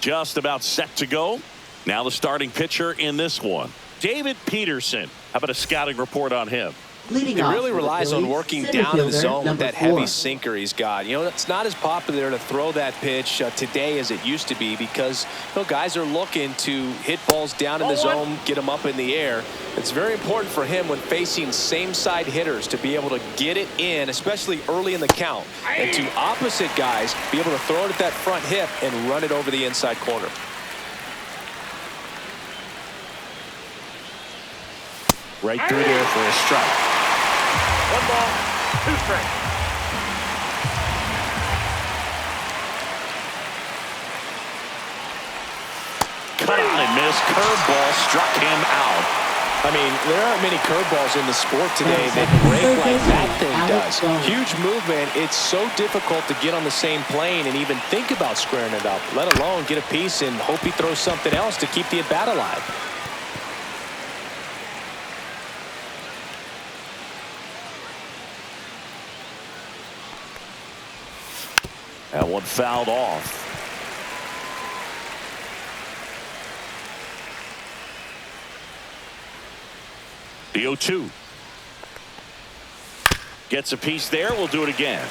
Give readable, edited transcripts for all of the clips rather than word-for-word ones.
just about set to go. Now the starting pitcher in this one, David Peterson. How about a scouting report on him? He really relies on working down in the zone with that heavy sinker he's got. You know, it's not as popular to throw that pitch today as it used to be because, you know, guys are looking to hit balls down in the zone, get them up in the air. It's very important for him when facing same-side hitters to be able to get it in, especially early in the count, and to opposite guys be able to throw it at that front hip and run it over the inside corner. Right through there for a strike. 1 ball, 2 strikes. Cut on and miss. Curveball struck him out. I mean, there aren't many curveballs in the sport today that break like that thing does. Huge movement. It's so difficult to get on the same plane and even think about squaring it up, let alone get a piece and hope he throws something else to keep the at-bat alive. That one fouled off. The 0-2. Gets a piece there. We'll do it again.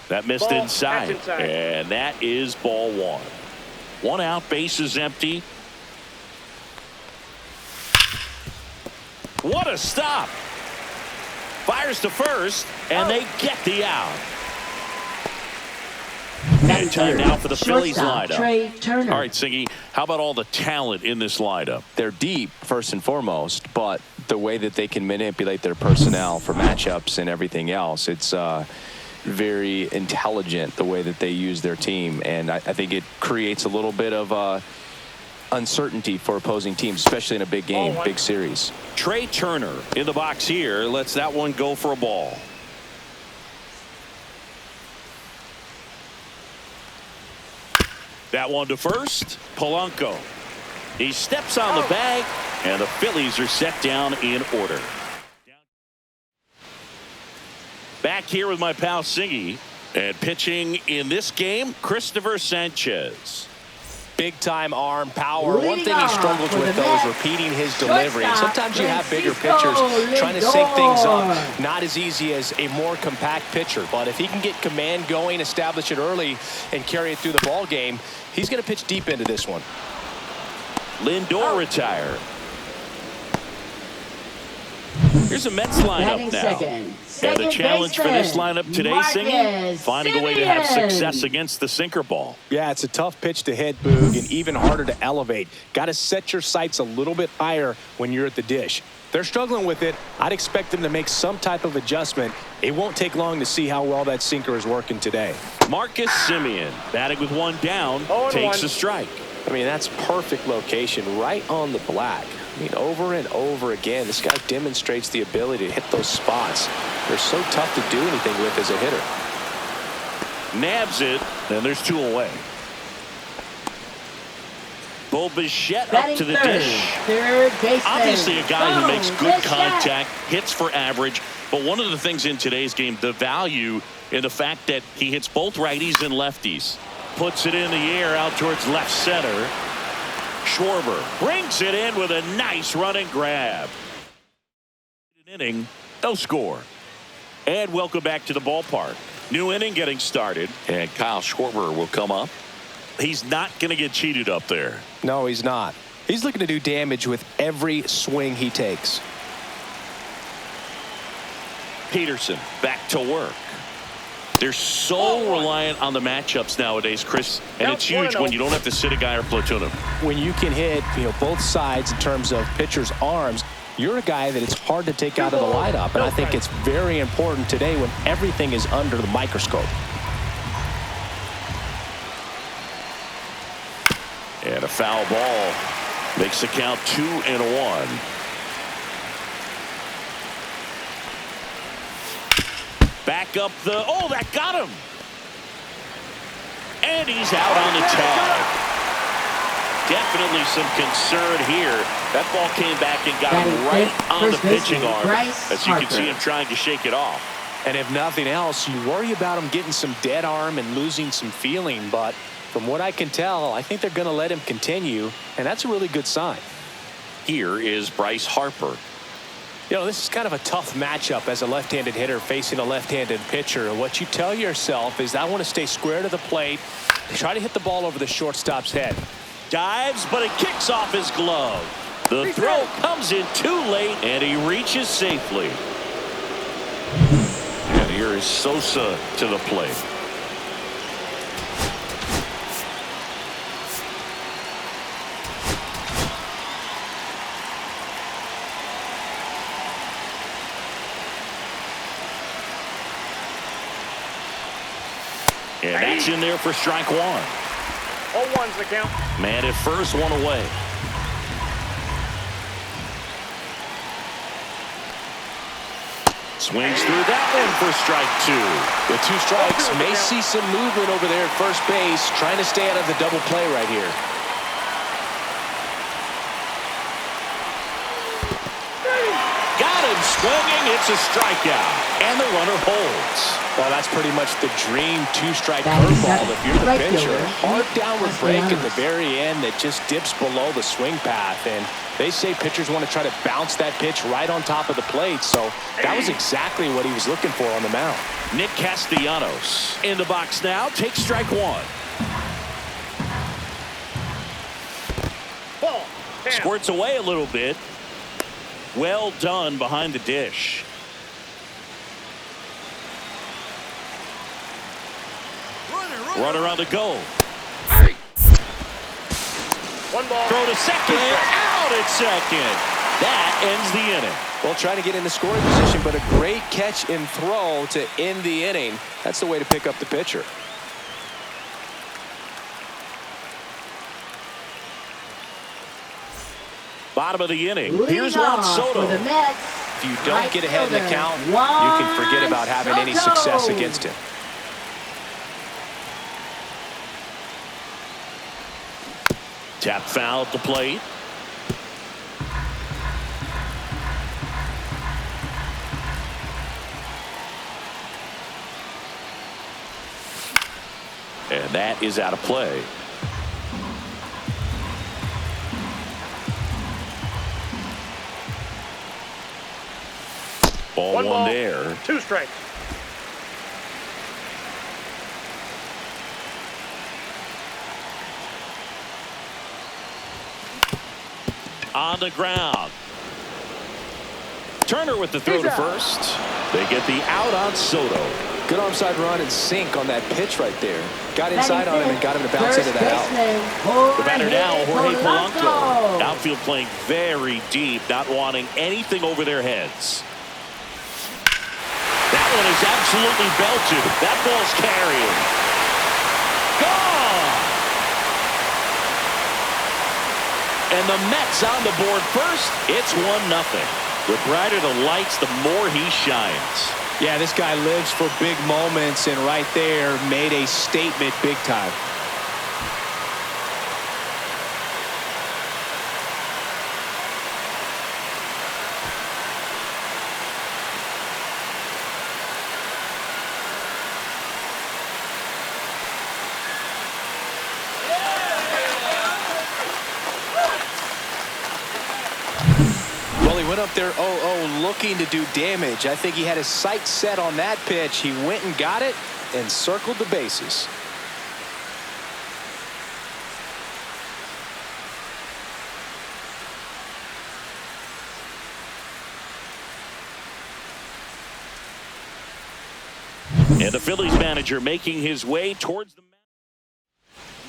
That missed inside. And that is ball 1. 1 out, bases empty. What a stop. Fires to first, and they get the out. And time now for the Phillies lineup. All right, Singy, how about all the talent in this lineup? They're deep, first and foremost, but the way that they can manipulate their personnel for matchups and everything else, it's very intelligent the way that they use their team. And I think it creates a little bit of uncertainty for opposing teams, especially in a big game, big series. Trey Turner in the box here lets that one go for a ball. That one to first. Polanco. He steps on the bag, and the Phillies are set down in order. Back here with my pal Singy, and pitching in this game, Christopher Sanchez. Big-time arm power. One thing he struggles with, though, is repeating his delivery. And sometimes you have bigger pitchers trying to sync things up. Not as easy as a more compact pitcher. But if he can get command going, establish it early, and carry it through the ball game, he's going to pitch deep into this one. Lindor retired. Here's a Mets lineup now. And the challenge for this lineup today, Singy, finding a way to have success against the sinker ball. Yeah, it's a tough pitch to hit, Boog, and even harder to elevate. Got to set your sights a little bit higher when you're at the dish. They're struggling with it. I'd expect them to make some type of adjustment. It won't take long to see how well that sinker is working today. Marcus Semien, batting with 1 down, takes a strike. I mean, that's perfect location, right on the black. I mean, over and over again, this guy demonstrates the ability to hit those spots. They're so tough to do anything with as a hitter. Nabs it, and there's 2 away. Bo Bichette up to the dish. Obviously a guy who makes good contact, hits for average, but one of the things in today's game, the value in the fact that he hits both righties and lefties. Puts it in the air out towards left center. Schwarber brings it in with a nice running grab. An inning, no score. And welcome back to the ballpark. New inning getting started, and Kyle Schwarber will come up. He's not going to get cheated up there. No, he's not. He's looking to do damage with every swing he takes. Peterson back to work. They're so reliant on the matchups nowadays, Chris, and it's huge when you don't have to sit a guy or platoon him. When you can hit, both sides in terms of pitchers' arms, you're a guy that it's hard to take out of the lineup, and I think it's very important today when everything is under the microscope. And a foul ball makes the count 2-1. Back up the, that got him. And he's out on the tag. Definitely some concern here. That ball came back and got him right on the pitching arm. As you can see him trying to shake it off. And if nothing else, you worry about him getting some dead arm and losing some feeling. But from what I can tell, I think they're going to let him continue, and that's a really good sign. Here is Bryce Harper. You know, this is kind of a tough matchup as a left-handed hitter facing a left-handed pitcher. What you tell yourself is, I want to stay square to the plate, try to hit the ball over the shortstop's head. Dives, but it kicks off his glove. The throw comes in too late, and he reaches safely. And here is Sosa to the plate. And that's in there for strike one. 0-1's the count. Man at first, one away. Swings through that one for strike two. With 2 strikes, may see some movement over there at first base, trying to stay out of the double play right here. Got him swinging. It's a strikeout. And the runner holds. Well, that's pretty much the dream 2-strike curveball if you're the pitcher. Hard downward break at the very end that just dips below the swing path. And they say pitchers want to try to bounce that pitch right on top of the plate. So that was exactly what he was looking for on the mound. Nick Castellanos in the box now. Takes strike one. Ball. Squirts away a little bit. Well done behind the dish. Runner on the go. One ball. Throw to second. Out at second. That ends the inning. Well, trying to get in the scoring position, but a great catch and throw to end the inning. That's the way to pick up the pitcher. Bottom of the inning. Here's Juan Soto. If you don't get ahead in the count, you can forget about having any success against him. Tap foul at the plate. And that is out of play. Ball one there. 2 strikes. On the ground. Turner with the throw to first. They get the out on Soto. Good onside run and sink on that pitch right there. Got inside on him and got him to bounce into that out. The batter now, Jorge Polanco. Outfield playing very deep, not wanting anything over their heads. That one is absolutely belted. That ball's carrying. Gone! And the Mets on the board first. It's 1-0. The brighter the lights, the more he shines. Yeah, this guy lives for big moments, and right there made a statement big time. Went up there 0-0 looking to do damage. I think he had his sights set on that pitch. He went and got it and circled the bases. And the Phillies manager making his way towards the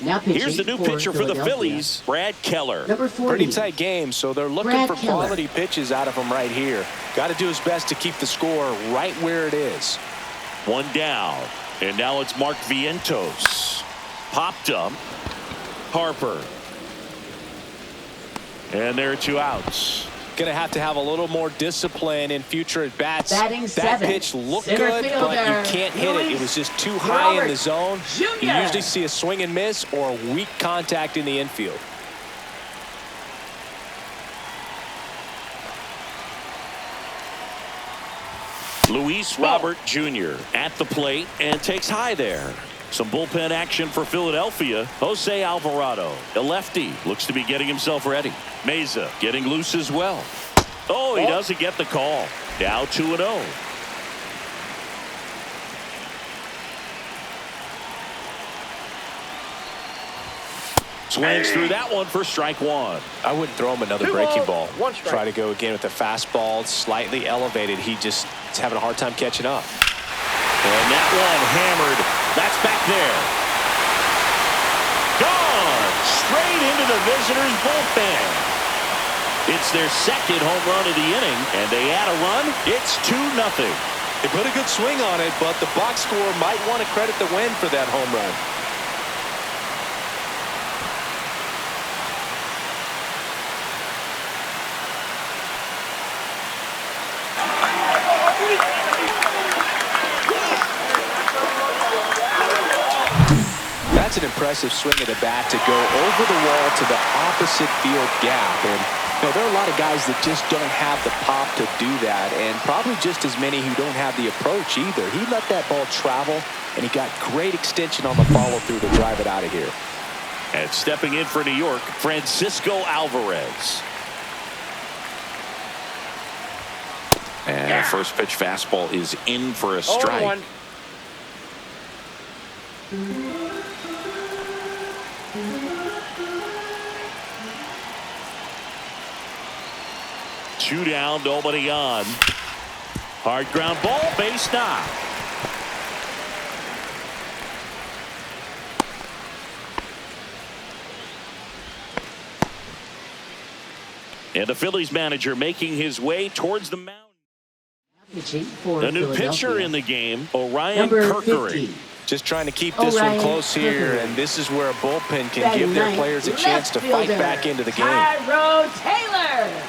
Now here's the new pitcher for the Phillies, Brad Keller. Number 40. Pretty tight game, so they're looking Brad for Keller. quality pitches out of him right here. Got to do his best to keep the score right where it is. One down, and now it's Mark Vientos. Popped up. Harper. And there are 2 outs. Going to have a little more discipline in future at bats. Batting that seventh, pitch looked center good, but fielder, you can't hit it. It was just too high in the zone. You usually see a swing and miss or weak contact in the infield. Luis Robert Jr. at the plate and takes high there. Some bullpen action for Philadelphia. Jose Alvarado, a lefty, looks to be getting himself ready. Meza getting loose as well. Oh, he doesn't get the call. Now 2-0. Swings through that one for strike one. I wouldn't throw him another breaking ball. Try to go again with the fastball, slightly elevated. He's having a hard time catching up. And that one hammered. That's back there. Gone. Straight into the visitors' bullpen. It's their second home run of the inning, and they add a run. It's 2-0. They put a good swing on it, but the box score might want to credit the win for that home run. That's an impressive swing of the bat to go over the wall to the opposite field gap. And there are a lot of guys that just don't have the pop to do that, and probably just as many who don't have the approach either. He let that ball travel, and he got great extension on the follow-through to drive it out of here. And stepping in for New York, Francisco Alvarez. And first pitch fastball is in for a strike. 2 down, nobody on. Hard ground ball, base knock. And the Phillies manager making his way towards the mound. A new pitcher in the game, Orion Kirkering. Just trying to keep this one close here, and this is where a bullpen can give their players a chance to fight back into the game. Tyrone Taylor.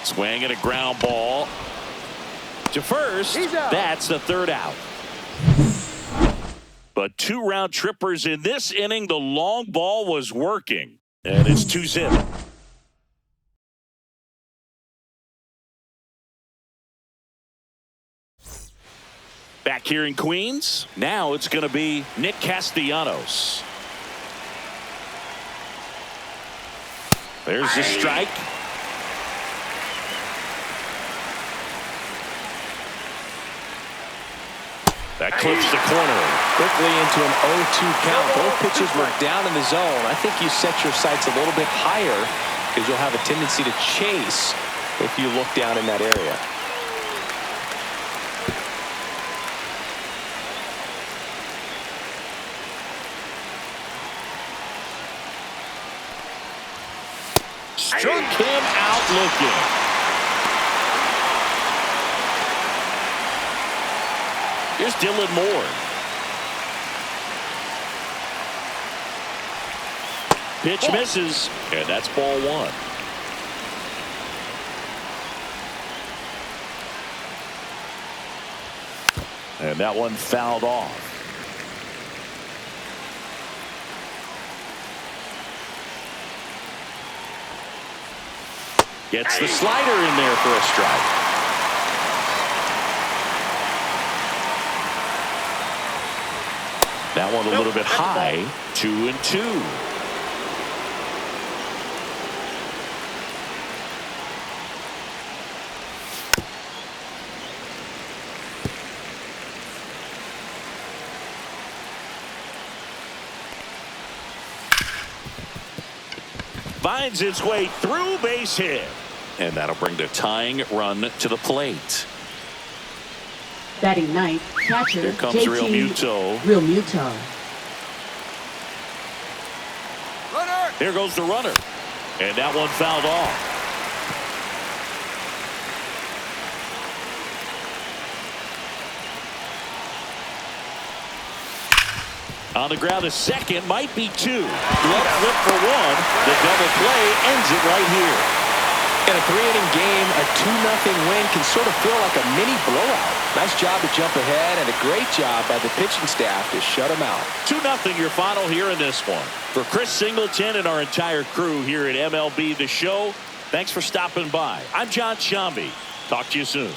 Swing and a ground ball to first. That's the third out. But 2 round trippers in this inning. The long ball was working, and it's 2-0. Back here in Queens, now it's going to be Nick Castellanos. There's the strike. That clips the corner. Quickly into an 0-2 count. Both pitches were down in the zone. I think you set your sights a little bit higher because you'll have a tendency to chase if you look down in that area. Struck him out looking. Here's Dylan Moore. Pitch misses, and that's ball 1. And that one fouled off. Gets the slider in there for a strike. That one a little bit high. 2-2. Finds its way through, base hit. And that'll bring the tying run to the plate. Batting ninth, catcher Here comes JT Real Muto. Runner. Here goes the runner. And that one fouled off. On the ground, a second, might be 2. Glove flip for 1. The double play ends it right here. In a 3-inning game, a 2-0 win can sort of feel like a mini blowout. Nice job to jump ahead, and a great job by the pitching staff to shut him out. 2-0 your final here in this one. For Chris Singleton and our entire crew here at MLB The Show, thanks for stopping by. I'm John Shambi. Talk to you soon.